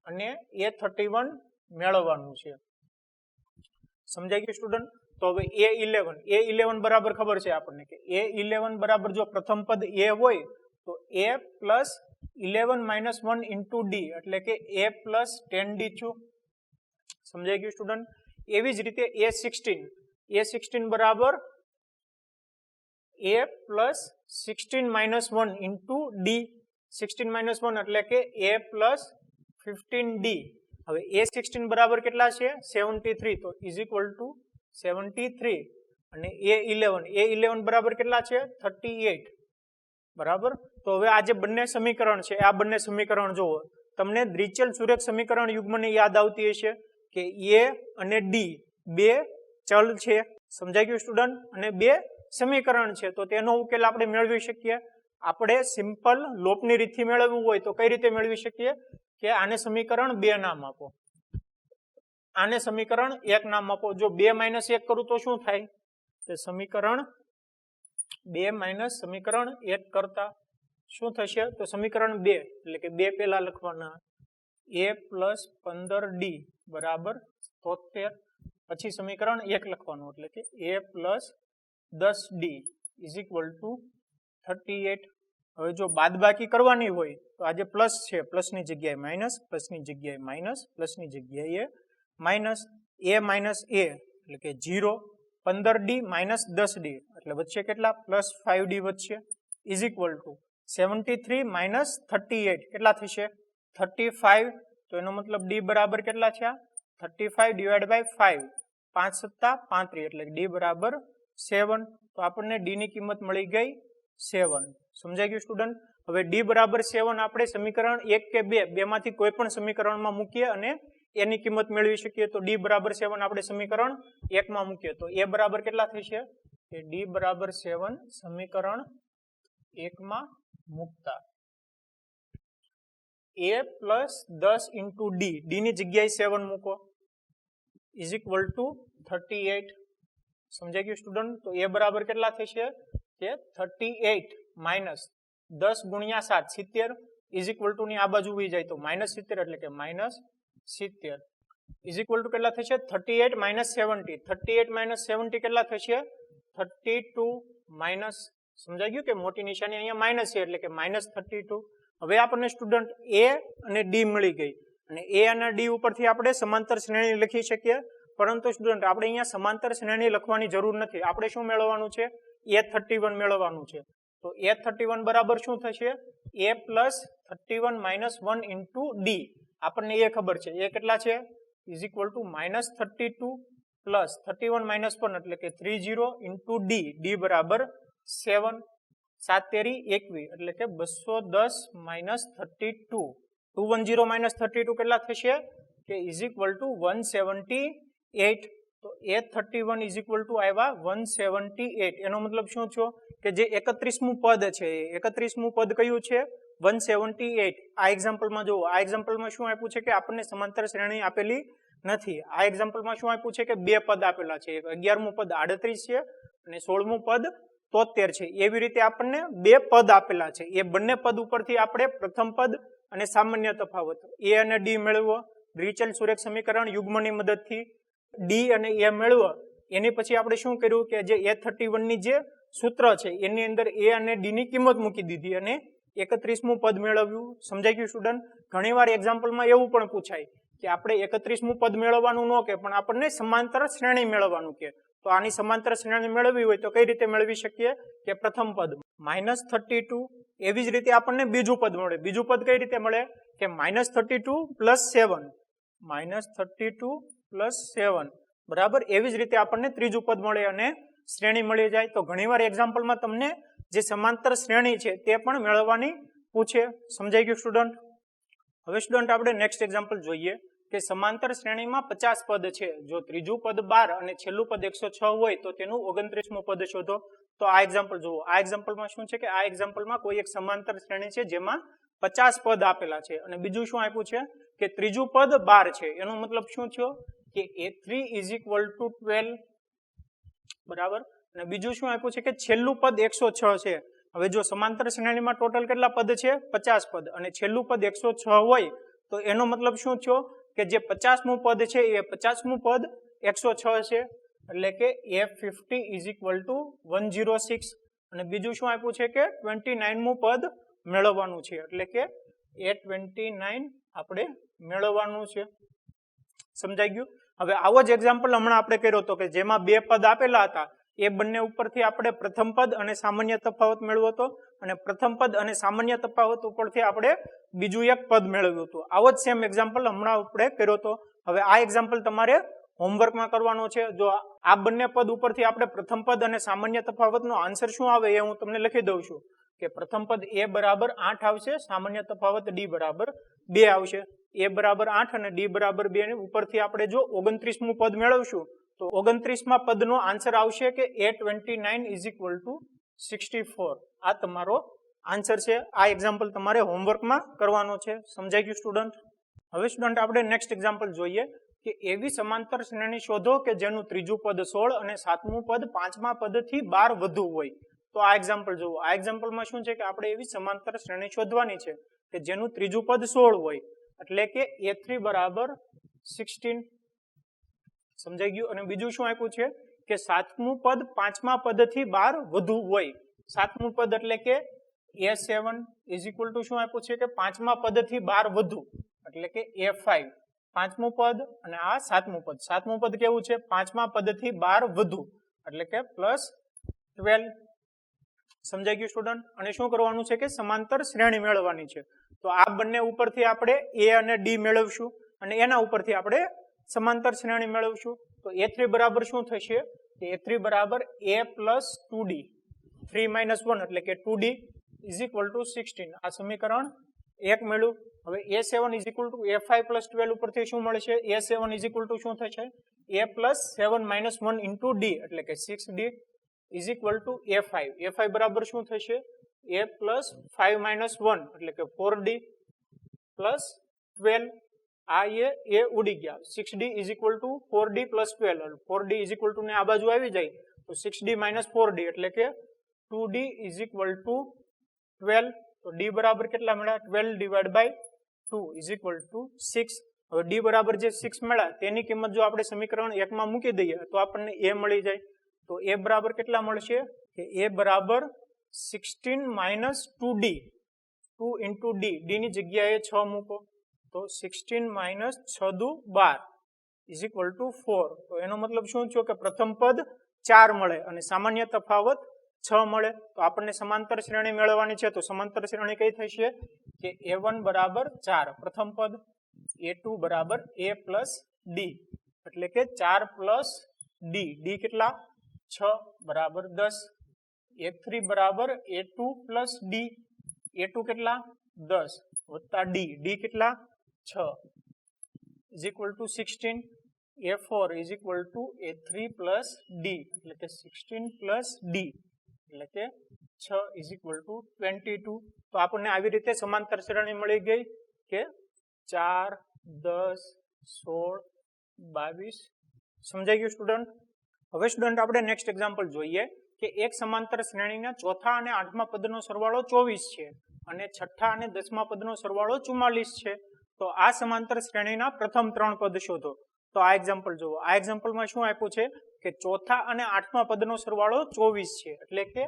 અને a31 મેળવવાનું છે. સમજાઈ ગયું સ્ટુડન્ટ? તો હવે a11 બરાબર ખબર છે આપણને કે a11 બરાબર જો પ્રથમ પદ a હોય તો a plus 11 minus 1 into d એટલે કે a પ્લસ 10d થયું. સમજાઈ ગયું સ્ટુડન્ટ? એવી જ રીતે a16 બરાબર a plus 16 minus 1 into d. 16 minus 1 એટલે કે a પ્લસ 15d. હવે a16 બરાબર કેટલા છે? 73. તો ઇઝ ઇક્વલ ટુ 73 અને a11 બરાબર કેટલા છે? 38. બરાબર. તો હવે આ જે બંને સમીકરણ છે આ બંને સમીકરણ જુઓ. તમને દ્વિચલ-સુરેખ સમીકરણ યુગ્મને યાદ આવતી હશે કે a અને d બે ચલ છે. સમજાઈ ગયું સ્ટુડન્ટ? અને બે સમીકરણ છે તો તેનો ઉકેલ આપણે મેળવી શકીએ. આપણે સિમ્પલ લોપની રીતથી મેળવવું હોય તો કઈ રીતે મેળવી શકીએ કે આને સમીકરણ 2 નામ આપો, આને સમીકરણ 1 નામ આપો. જો 2 માઇનસ 1 કરું તો શું થાય? તો સમીકરણ 2 માઇનસ સમીકરણ 1 કરતા શું થશે? તો સમીકરણ 2 એટલે કે 2 પહેલા લખવાના a પ્લસ 15d બરાબર 73. પછી સમીકરણ 1 લખવાનું એટલે કે a plus 10d is equal two 38. હવે જો બાદબાકી કરવાની હોય તો આ જે પ્લસ છે પ્લસની જગ્યાએ માઇનસ, પ્લસની જગ્યાએ માઇનસ, પ્લસની જગ્યાએ માઇનસ, a માઇનસ a એટલે કે 0, 15d માઇનસ 10d એટલે વચ્ચે કેટલા +5d વધશે ઇઝ ઇક્વલ ટુ 73 માઇનસ 38 કેટલા થશે 35 તો એનો મતલબ d બરાબર કેટલા છે 35 ડિવાઇડ બાય 5 5 સત્તા 35 એટલે d બરાબર 7 તો આપણને d ની કિંમત મળી ગઈ 7 સમજાઈ ગયું સ્ટુડન્ટ હવે d બરાબર 7 આપણે સમીકરણ 1 કે 2 બેમાંથી કોઈ પણ સમીકરણમાં મૂકીએ અને એની કિંમત મેળવી શકીએ તો d બરાબર 7 આપણે સમીકરણ 1 માં મૂકીએ તો a બરાબર કેટલા થશે કે d બરાબર 7 સમીકરણ 1 માં મૂકતા a પ્લસ 10 ઇન્ટુ d ની જગ્યાએ 7 મૂકો ઇઝ ઇક્વલ ટુ 38 સમજાઈ ગયું સ્ટુડન્ટ તો a બરાબર કેટલા થશે કે 38 માઇનસ 10 ગુણ્યા 7 70 ઇઝ ઇક્વલ ટુ ની આ બાજુ વહી જાય તો -70 એટલે કે -70 ઇઝ ઇક્વલ ટુ કેટલા થશે 38 માઇનસ 70 38 માઇનસ 70 કેટલા થશે 32 માઇનસ સમજાઈ ગયું કે મોટી નિશાની અહીંયા માઇનસ છે એટલે કે -32 હવે આપણને સ્ટુડન્ટ a અને d મળી ગઈ અને a અને d ઉપરથી આપણે સમાંતર શ્રેણી લખી શકીએ પરંતુ સ્ટુડન્ટ આપણે અહીંયા સમાંતર શ્રેણી લખવાની જરૂર નથી આપણે શું મેળવવાનું છે a31 મેળવવાનું છે તો a31 બરાબર શું થશે a plus 31 minus 1 into d આપણને એ ખબર છે એ કેટલા છે is equal two -32 plus 31 minus 1 એટલે કે 30 ઇન્ટુ d બરાબર 7 7 તેરી 21 એટલે કે 210 માઇનસ 32 210 માઇનસ 32 કેટલા થશે કે ઇઝ ઇક્વલ ટુ 178 તો a31 ઇઝ ઇક્વલ ટુ આવ્યા 178 એનો મતલબ શું થયો કે જે 31મું પદ છે 31મું પદ કયું છે 178 આ એક્ઝામ્પલમાં જુઓ આ એક્ઝામ્પલમાં શું આપ્યું છે કે આપણને સમાંતર શ્રેણી આપેલી નથી આ એક્ઝામ્પલમાં શું આપ્યું છે કે બે પદ આપેલા છે 11મું પદ 38 છે અને 16મું પદ 73 છે એવી રીતે આપણને બે પદ આપેલા છે એ બંને પદ ઉપરથી આપણે પ્રથમ પદ અને સામાન્ય તફાવત a અને d મેળવો દ્વિચલ-સુરેખ સમીકરણ યુગ્મની મદદથી d અને a મેળવો એની પછી આપણે શું કર્યું કે જે a31 ની જે સૂત્ર છે એની અંદર a અને d ની કિંમત મૂકી દીધી અને 31મું પદ મેળવ્યું સમજાઈ ગયું સ્ટુડન્ટ ઘણીવાર એક્ઝામ્પલમાં એવું પણ પૂછાય કે આપણે 31મું પદ મેળવવાનું ન કે પણ આપણને સમાંતર શ્રેણી મેળવવાનું કે તો આની સમાંતર શ્રેણી મેળવવી હોય તો કઈ રીતે મેળવી શકીએ કે પ્રથમ પદ -32 એવી જ રીતે આપણને બીજું પદ મળે બીજું પદ કઈ રીતે મળે કે -32 પ્લસ 7 -32 પ્લસ 7 બરાબર એવી જ રીતે આપણને ત્રીજું પદ મળે અને શ્રેણી મળી જાય તો ઘણીવાર એક્ઝામ્પલમાં તમને જે સમાંતર શ્રેણી છે તે પણ મેળવવાની પૂછે સમજાઈ ગયું સ્ટુડન્ટ હવે સ્ટુડન્ટ આપણે નેક્સ્ટ એક્ઝામ્પલ જોઈએ કે સમાંતર શ્રેણીમાં 50 પદ છે જો ત્રીજું પદ 12 અને છેલ્લું પદ 106 હોય તો તેનું 29મું પદ શોધો તો આ એક્ઝામ્પલ જુઓ આ એક્ઝામ્પલમાં શું છે કે આ એક્ઝામ્પલમાં કોઈ એક સમાંતર શ્રેણી છે જેમાં 50 પદ આપેલા છે અને બીજું શું આપ્યું છે કે ત્રીજું પદ 12 છે એનો મતલબ શું થયો કે a3 ઇઝ ઇક્વલ ટુ 12 બરાબર અને બીજું શું આપ્યું છે કે છેલ્લું પદ 106 છે હવે જો સમાંતર શ્રેણીમાં ટોટલ કેટલા પદ છે 50 પદ અને છેલ્લું પદ 106 હોય તો એનો મતલબ શું થયો કે જે 50મું પદ છે એ 50મું પદ 106 છે એટલે કે a50 ઇઝ ઇક્વલ ટુ 106 અને બીજું શું આપ્યું છે કે 29મું પદ મેળવવાનું છે એટલે કે a29 આપણે મેળવવાનું છે સમજાઈ ગયું હવે આવો જ એક્ઝામ્પલ હમણાં આપણે કર્યો હતો કે જેમાં બે પદ આપેલા હતા એ બંને ઉપરથી આપણે પ્રથમ પદ અને સામાન્ય તફાવત મેળવ્યો હતો અને પ્રથમ પદ અને સામાન્ય તફાવત ઉપરથી આપણે બીજું એક પદ મેળવ્યું હતું આવો જ સેમ એક્ઝામ્પલ હમણાં આપણે કર્યો હતો હવે આ એક્ઝામ્પલ તમારે હોમવર્કમાં કરવાનો છે જો આ બંને પદ ઉપરથી આપણે પ્રથમ પદ અને સામાન્ય તફાવતનો આન્સર શું આવે એ હું તમને લખી દઉં છું કે પ્રથમ પદ a બરાબર 8 આવશે સામાન્ય તફાવત d બરાબર 2 આવશે a બરાબર 8 અને d બરાબર 2 ની ઉપરથી આપણે જો 29મું પદ મેળવશું તો 29મા પદનો આન્સર આવશે કે a29 ઇઝ ઇક્વલ ટુ 64 આ તમારો આન્સર છે આ એક્ઝામ્પલ તમારે હોમવર્કમાં કરવાનો છે સમજાઈ ગયું સ્ટુડન્ટ હવે સ્ટુડન્ટ આપણે નેક્સ્ટ એક્ઝામ્પલ જોઈએ કે એવી સમાંતર શ્રેણી શોધો કે જેનું ત્રીજું પદ 16 અને સાતમું પદ પાંચમા પદથી 12 વધુ હોય તો આ એક્ઝામ્પલ જુઓ આ એક્ઝામ્પલમાં શું છે કે આપણે એવી સમાંતર શ્રેણી શોધવાની છે કે જેનું ત્રીજું પદ 16 હોય એટલે કે a3 બરાબર 16 સમજાઈ ગયું અને બીજું શું આપ્યું છે કે સાતમું પદ પાંચમા પદથી 12 વધુ હોય સાતમું પદ એટલે કે a7 ઇઝ ઇક્વલ ટુ શું આપ્યું છે કે પાંચમા પદથી 12 વધુ એટલે કે a5 પાંચમું પદ અને આ સાતમું પદ કેવું છે પાંચમા પદથી 12 વધુ એટલે કે 12 સમજાઈ ગયું સ્ટુડન્ટ અને શું કરવાનું છે કે સમાંતર શ્રેણી મેળવવાની છે તો આ બંને ઉપરથી આપણે a અને d મેળવશું અને એના ઉપરથી આપણે સમાંતર શ્રેણી મેળવશું તો a3 બરાબર શું થશે a3 બરાબર a plus 2d 3 minus 1 એટલે કે 2d is equal to 16 આ સમીકરણ 1 મળ્યું હવે a7 is equal to a5 plus 12 ઉપરથી શું મળશે a7 is equal to શું થશે a plus 7 minus 1 into d એટલે કે 6d is equal to a5 બરાબર શું થશે a plus 5 minus 1 એટલે કે 4d plus 12 આ એ ઉડી ગયા 6d is equal to 4d plus 12 4d is equal to ને આ બાજુ આવી જાય તો 6d minus 4d એટલે કે 2d is equal to 12 તો d બરાબર કેટલા મળ્યા 12 divided by 2 is equal to 6 હવે d બરાબર જે 6 મળ્યા તેની કિંમત જો આપણે સમીકરણ 1 માં મૂકી દઈએ તો આપણને a મળી જાય તો a બરાબર કેટલા મળશે કે a બરાબર 16 minus 2d 2 into d d ની જગ્યાએ 6 મૂકો તો 16 minus 6 દુ 12 is equal to 4 તો એનો મતલબ શું થયો કે પ્રથમ પદ 4 મળે અને સામાન્ય તફાવત 6 મળે તો આપણને સમાંતર શ્રેણી મેળવવાની છે તો સમાંતર શ્રેણી કઈ થશે કે a1 બરાબર 4 પ્રથમ પદ a2 બરાબર a plus d એટલે કે 4 plus d d કેટલા 6 બરાબર 10 a3 બરાબર a2 plus d a2 કેટલા 10 વત્તા d d કેટલા 6 is equal to 16 a4 is equal to a3 plus d એટલે કે 16 plus d એટલે કે 6 is equal to 22 તો આપણને આવી રીતે સમાંતર શ્રેણી મળી ગઈ કે 4 10 16 22 સમજાઈ ગયું સ્ટુડન્ટ હવે સ્ટુડન્ટ આપણે નેક્સ્ટ એક્ઝામ્પલ જોઈએ કે એક સમાંતર શ્રેણીના ચોથા અને આઠમા પદનો સરવાળો 24 છે અને છઠ્ઠા અને દસમા પદનો સરવાળો 44 છે તો આ સમાંતર શ્રેણીના પ્રથમ 3 પદ શોધો તો આ એક્ઝામ્પલ જુઓ આ એક્ઝામ્પલમાં શું આપ્યું છે કે ચોથા અને આઠમા પદનો સરવાળો 24 છે એટલે કે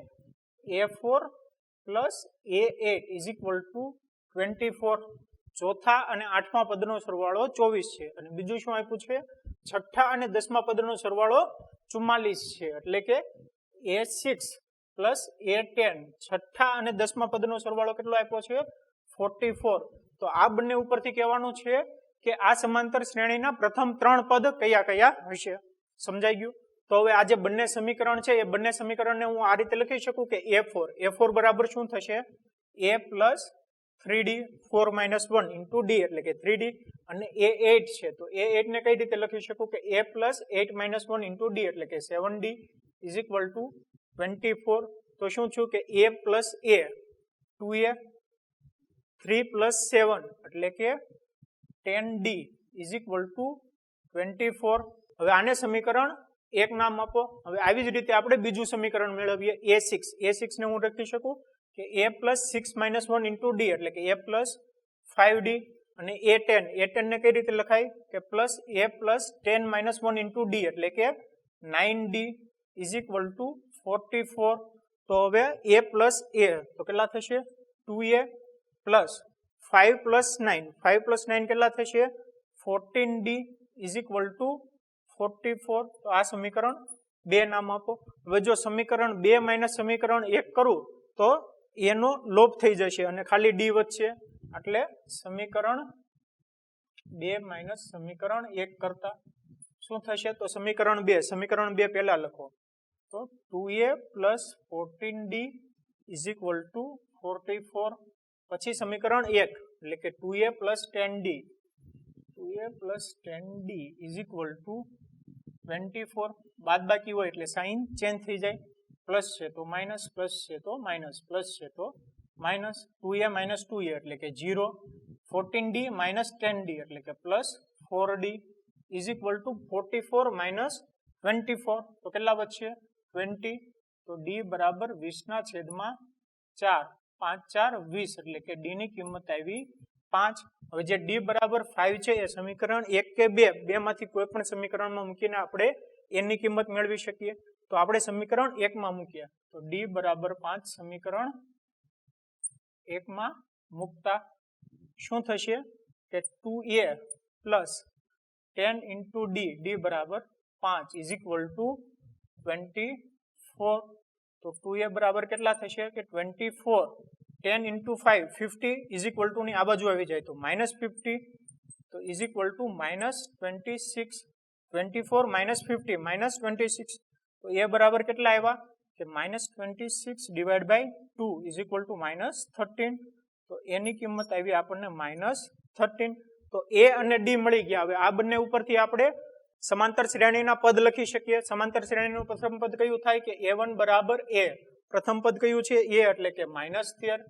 a4 plus a8 is equal to 24 ચોથા અને આઠમા પદનો સરવાળો 24 છે અને બીજું શું આપ્યું છે છઠ્ઠા અને દસમા પદનો સરવાળો 44 છે એટલે કે a6 plus a10 છઠ્ઠા અને દસમા પદનો સરવાળો કેટલો આપ્યો છે 44 તો આ બંને ઉપરથી કહેવાનું છે કે આ સમાંતર શ્રેણીના પ્રથમ 3 પદ કયા કયા હશે સમજાઈ ગયું તો હવે આ જે બંને સમીકરણ છે એ બંને સમીકરણને હું આ રીતે લખી શકું કે a4 બરાબર શું થશે a plus 3d 4 minus 1 into d એટલે કે 3d અને a8 છે તો a8 ને કઈ રીતે લખી શકું કે a plus 8 minus 1 into d એટલે કે 7d is equal to 24 તો શું થયું કે a plus a 2a 3 plus 7 એટલે કે 10d is equal to 24 હવે આને સમીકરણ 1 નામ આપો હવે આવી જ રીતે આપણે બીજું સમીકરણ મેળવીએ a6 ને હું લખી શકું કે a plus 6 minus 1 into d એટલે કે a plus 5d અને a10 ને કઈ રીતે લખાય કે plus a plus 10 minus 1 into d એટલે કે 9d is equal to 44 તો હવે a plus a તો કેટલા થશે 2a plus 5 plus 9 કેટલા થશે 14d is equal to 44 તો આ સમીકરણ 2 નામ આપો હવે જો સમીકરણ 2 માઇનસ સમીકરણ 1 કરું તો એનો લોપ થઈ જશે અને ખાલી d વધશે એટલે સમીકરણ 2 માઇનસ સમીકરણ 1 કરતા શું થશે તો સમીકરણ 2 પહેલા લખો તો 2a plus 14d is equal to 44 પછી સમીકરણ 1 એટલે કે 2a plus 10d is equal to 24 બાદબાકી હોય એટલે સાઇન ચેન્જ થઈ જાય પ્લસ છે તો માઇનસ પ્લસ છે તો માઇનસ પ્લસ છે તો માઇનસ 2a minus 2a એટલે કે 0 14d minus 10d એટલે કે plus 4d is equal to 44 minus 24 તો કેટલા વધશે 20 તો d બરાબર 20 ના છેદમાં 4 5 4 20 એટલે કે d ની કિંમત આવી 5 હવે જે d બરાબર 5 છે એ સમીકરણ 1 કે 2 માંથી કોઈ પણ સમીકરણમાં મૂકીને આપણે n ની કિંમત મેળવી શકીએ તો આપણે સમીકરણ 1 માં મૂક્યા તો d બરાબર 5 સમીકરણ 1 માં મૂકતા શું થશે કે 2a plus 10 into d બરાબર 5 is equal to 24 તો તો 2a બરાબર કેટલા થશે કે 24 10 into 5 50 ઇઝ ઇક્વલ ટુ ની આ બાજુ આવી જાય તો -50 તો ઇઝ ઇક્વલ ટુ -26 24 -50 -26 તો a બરાબર કેટલા આવ્યા કે -26 divide by 2 is equal to -13 તો a ની કિંમત આવી આપણને -13 તો a અને d મળી ગયા. હવે આ બંને ઉપરથી આપણે સમાંતર શ્રેણીના પદ લખી શકીએ. સમાંતર શ્રેણીનું પ્રથમ પદ કયું થાય કે a1 બરાબર a. પ્રથમ પદ કયું છે a એટલે કે -13.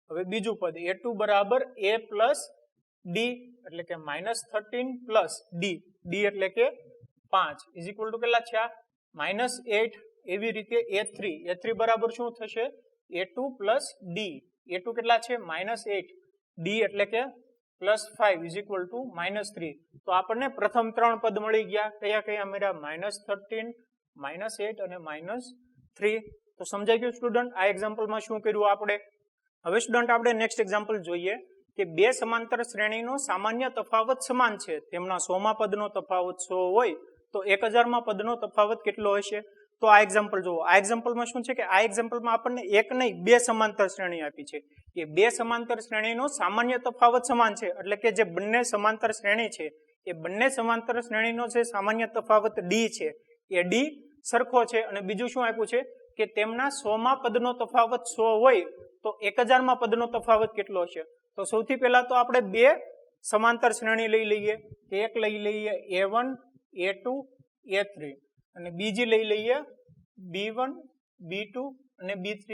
હવે બીજું પદ a2 બરાબર a પ્લસ d એટલે કે -13 પ્લસ d એટલે કે 5 ઇઝ ઇક્વલ ટુ કેટલા છે -8. એવી રીતે a3 બરાબર શું થશે a2 પ્લસ d. a2 કેટલા છે -8 d એટલે કે +5 ઇઝ ઇક્વલ ટુ -3. તો આપણને પ્રથમ ત્રણ પદ મળી ગયા. કયા કયા મળ્યા -13 -8 અને -3. તો સમજાઈ ગયું સ્ટુડન્ટ. આ એક્ઝામ્પલમાં શું કર્યું આપણે. હવે સ્ટુડન્ટ આપણે નેક્સ્ટ એક્ઝામ્પલ જોઈએ કે બે સમાંતર શ્રેણીનો સામાન્ય તફાવત સમાન છે. તેમના 100માં પદનો તફાવત 100 હોય તો 1000માં પદનો તફાવત કેટલો હશે. તો આ એક્ઝામ્પલ જુઓ. આ એક્ઝામ્પલમાં શું છે કે આ એક્ઝામ્પલમાં આપણને એક નહીં બે સમાંતર શ્રેણી આપી છે. એ બે સમાંતર શ્રેણીનો સામાન્ય તફાવત સમાન છે એટલે કે જે બંને સમાંતર શ્રેણી છે એ બંને સમાંતર શ્રેણીનો જે સામાન્ય તફાવત d છે એ d સરખો છે. અને બીજું શું આપ્યું છે કે તેમના 100માં પદનો તફાવત 100 હોય તો 1000માં પદનો તફાવત કેટલો હશે. તો સૌથી પહેલા તો આપણે બે સમાંતર શ્રેણી લઈ લઈએ. એક લઈ લઈએ a1 a2 a3 અને બીજી લઈ લઈએ b1 b2 અને b3.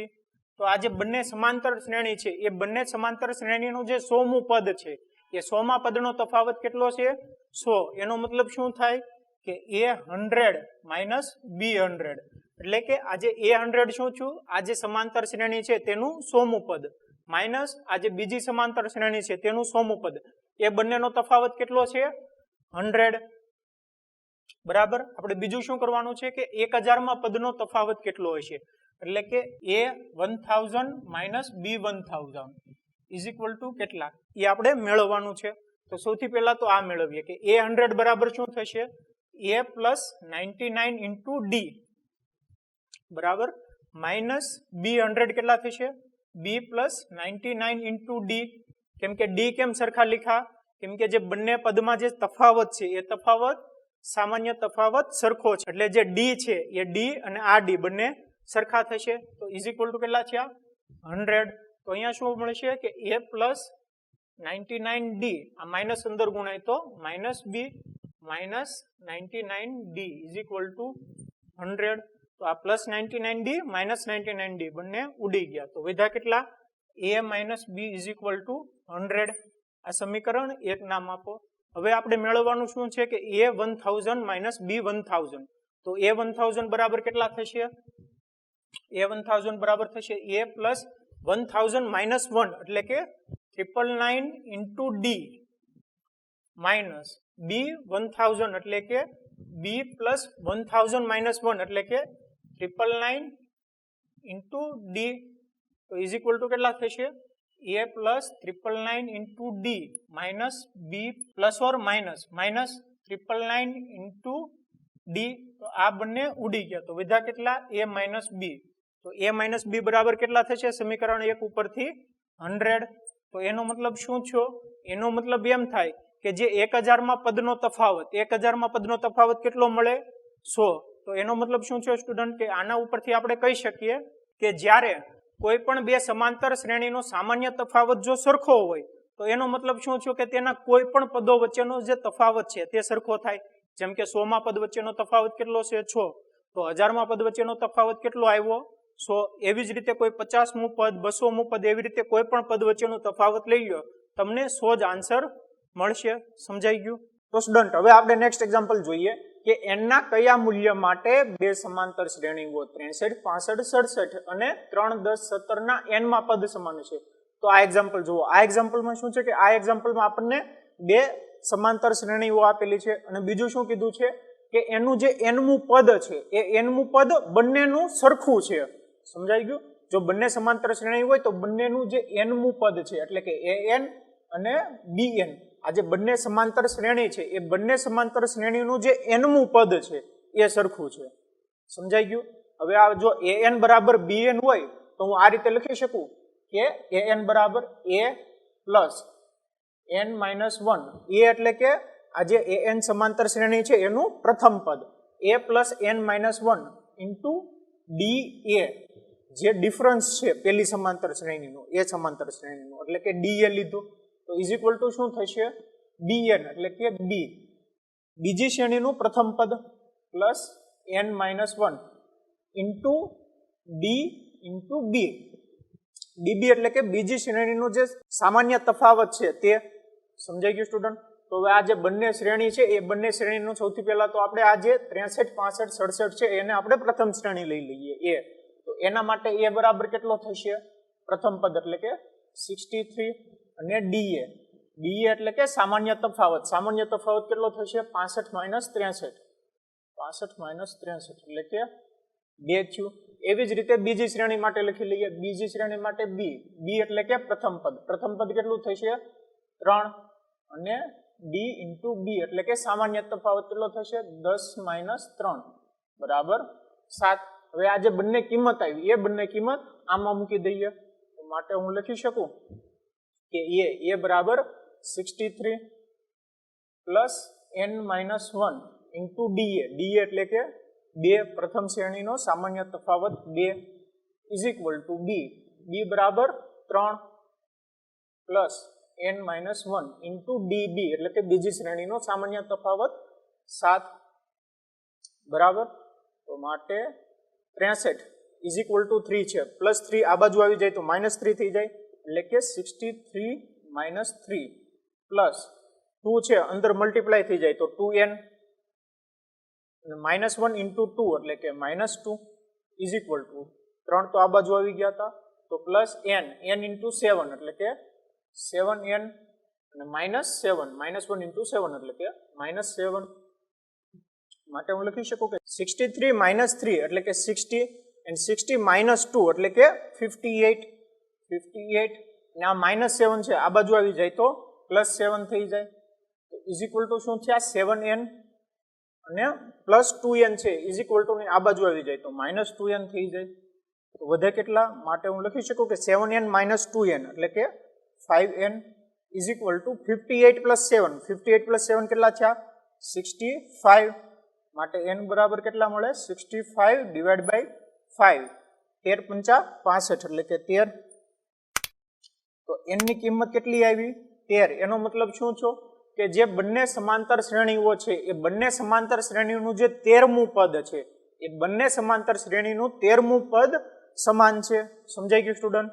તો આ જે બંને સમાંતર શ્રેણી છે એ બંને સમાંતર શ્રેણીનું જે 100મું પદ છે એ 100માં પદનો તફાવત કેટલો છે 100. એનો મતલબ શું થાય કે a100 માઇનસ b100 એટલે કે આ જે a100 શું છું આ જે સમાંતર શ્રેણી છે તેનું 100મું પદ માઇનસ આ જે બીજી સમાંતર શ્રેણી છે તેનું 100મું પદ. એ બંનેનો તફાવત કેટલો છે 100 બરાબર. આપણે બીજું શું કરવાનું છે કે 1000માં પદનો તફાવત કેટલો હશે એટલે કે a1000 minus b1000 is equal two કેટલા એ આપણે મેળવવાનું છે. તો સૌથી પહેલા તો આ મેળવીએ કે a100 બરાબર શું થશે a પ્લસ 99 ઇન્ટુ d બરાબર માઇનસ b100 કેટલા થશે b પ્લસ 99 ઇન્ટુ d. કેમ કે d કેમ સરખા લીખા કેમ કે જે બંને પદમાં જે તફાવત છે એ તફાવત સામાન્ય તફાવત સરખો છે એટલે જે d છે એ d અને આ d બંને સરખા થશે. તો ઇઝ ઇક્વલ ટુ કેટલા છે 100. તો અહીંયા શું મળશે કે a પ્લસ 99d આ માઇનસ અંદર ગુણાય તો minus b minus 99d is equal two 100. તો આ પ્લસ 99d માઇનસ 99d બંને ઉડી ગયા. તો વધ્યા કેટલા a minus b is equal two 100. આ સમીકરણ એક નામ આપો. હવે આપણે મેળવવાનું શું છે કે a1000 માઇનસ b1000. તો a1000 બરાબર કેટલા થશે a1000 બરાબર થશે a પ્લસ 1000 માઇનસ 1 એટલે કે 999 ઇન્ટુ d માઇનસ b1000 એટલે કે b પ્લસ 1000 માઇનસ 1 એટલે કે 999 ઇન્ટુ d. તો ઇઝ ઇક્વલ ટુ કેટલા થશે a plus 999 into d minus b plus or minus 999 into d. તો આ બંને ઉડી ગયા. તો વધ્યા કેટલા a માઇનસ b. તો a માઇનસ b બરાબર કેટલા થશે સમીકરણ એક ઉપરથી 100. તો એનો મતલબ શું છો એનો મતલબ એમ થાય કે જે 1000માં પદનો તફાવત 1000માં પદનો તફાવત કેટલો મળે 100. તો એનો મતલબ શું છે સ્ટુડન્ટ કે આના ઉપરથી આપણે કહી શકીએ કે જ્યારે કોઈ પણ બે સમાંતર શ્રેણીનો સામાન્ય તફાવત જો સરખો હોય તો એનો મતલબ શું છે કે તેના કોઈ પણ પદો વચ્ચેનો જે તફાવત છે તે સરખો થાય. જેમ કે 100માં પદ વચ્ચેનો તફાવત કેટલો છે 6 તો 1000માં પદ વચ્ચેનો તફાવત કેટલો આવ્યો 100. એવી જ રીતે કોઈ 50મું પદ 200મું પદ એવી રીતે કોઈ પણ પદ વચ્ચેનો તફાવત લઈ લો તમને 100 જ આન્સર મળશે. સમજાઈ ગયું. તો સ્ટુડન્ટ હવે આપણે નેક્સ્ટ એક્ઝામ્પલ જોઈએ કે n ના કયા મૂલ્ય માટે બે સમાંતર શ્રેણીઓ 63 65 67 અને 3 10 17 ના n માં પદ સમાન છે. તો આ એક્ઝામ્પલ જુઓ. આ એક્ઝામ્પલમાં શું છે કે આ એક્ઝામ્પલમાં આપણને બે સમાંતર શ્રેણીઓ આપેલી છે અને બીજું શું કીધું છે કે એનું જે nમું પદ છે એ nમું પદ બંનેનું સરખું છે. સમજાઈ ગયું. જો બંને સમાંતર શ્રેણી હોય તો બંનેનું જે nમું પદ છે એટલે કે an અને bn આ જે બંને સમાંતર શ્રેણી છે એ બંને સમાંતર શ્રેણીનું જે nમું પદ છે એ સરખું છે. સમજાઈ ગયું. હવે આ જો an બરાબર bn હોય તો હું આ રીતે લખી શકું કે an બરાબર a plus n minus 1. a એટલે કે આ જે an સમાંતર શ્રેણી છે એનું પ્રથમ પદ, a plus n minus 1 into da, જે ડિફરન્સ છે પેલી સમાંતર શ્રેણીનું એ સમાંતર શ્રેણીનું, એટલે કે da લીધું તો ઇઝ ઇક્વલ ટુ શું થશે bn એટલે કે b, બીજી શ્રેણીનું પ્રથમ પદ plus n minus 1 into d into b, db એટલે કે બીજી શ્રેણીનું જે સામાન્ય તફાવત છે તે. સમજાઈ ગયું સ્ટુડન્ટ? તો હવે આ જે બંને શ્રેણી છે એ બંને શ્રેણીનું સૌથી પહેલા તો આપણે આ જે 63, 65, 67 છે એને આપણે પ્રથમ શ્રેણી લઈ લઈએ a. તો એના માટે a બરાબર કેટલો થશે પ્રથમ પદ એટલે કે 63 અને da, da એટલે કે સામાન્ય તફાવત કેટલો થશે 65 માઇનસ 63, 65 માઇનસ 63 એટલે કે 2 થયું. એવી જ રીતે બીજી શ્રેણી માટે લખી લઈએ, બીજી શ્રેણી માટે b એટલે કે પ્રથમ પદ કેટલું થશે 3 અને d ઇન્ટુ b એટલે કે સામાન્ય તફાવત કેટલો થશે 10 માઇનસ 3 બરાબર 7. હવે આ જે બંને કિંમત આવી એ બંને કિંમત આમાં મૂકી દઈએ તો માટે હું લખી શકું કે a બરાબર 63 plus n minus 1 into da એટલે કે 2 પ્રથમ શ્રેણીનો સામાન્ય તફાવત 2 ઇઝ ઇક્વલ ટુ b બરાબર 3 plus n minus 1 into db એટલે કે બીજી શ્રેણીનો સામાન્ય તફાવત 7 બરાબર. તો માટે 63 ઇઝ ઇક્વલ ટુ 3 છે, પ્લસ 3 આ બાજુ આવી જાય તો માઇનસ 3 થઈ જાય એટલે કે 63 માઇનસ 3 પ્લસ 2 છે અંદર મલ્ટીપ્લાય થઈ જાય તો 2n માઇનસ 1 ઇન્ટુ 2 એટલે કે માઇનસ 2 ઇઝ ઇક્વલ ટુ 3 તો આ બાજુ આવી ગયા હતા તો પ્લસ n ઇન્ટુ 7 એટલે કે 7n અને માઇનસ 1 ઇન્ટુ 7 એટલે કે માઇનસ 7. માટે હું લખી શકું કે 63 માઇનસ 3 એટલે કે 60 and 60 માઇનસ 2 એટલે કે 58 અને આ માઇનસ 7 છે આ બાજુ આવી જાય તો પ્લસ 7 થઈ જાય તો ઇઝ ઇક્વલ ટુ શું થયા 7n અને પ્લસ 2n છે ઇઝ ઇક્વલ ટુ આ બાજુ આવી જાય તો માઇનસ 2n થઈ જાય તો વધે કેટલા? માટે હું લખી શકું કે 7n માઇનસ 2n એટલે કે 5n is equal two 58 plus 7 કેટલા થયા 65. માટે n બરાબર કેટલા મળે 65 ડિવાઇડ બાય 5, 13 5 65 એટલે કે 13. તો n ની કિંમત કેટલી આવી 13. એનો મતલબ શું છો કે જે બંને સમાંતર શ્રેણીઓ છે એ બંને સમાંતર શ્રેણીનું જે 13મું પદ છે એ બંને સમાંતર શ્રેણીનું 13મું પદ સમાન છે. સમજાઈ ગયું સ્ટુડન્ટ?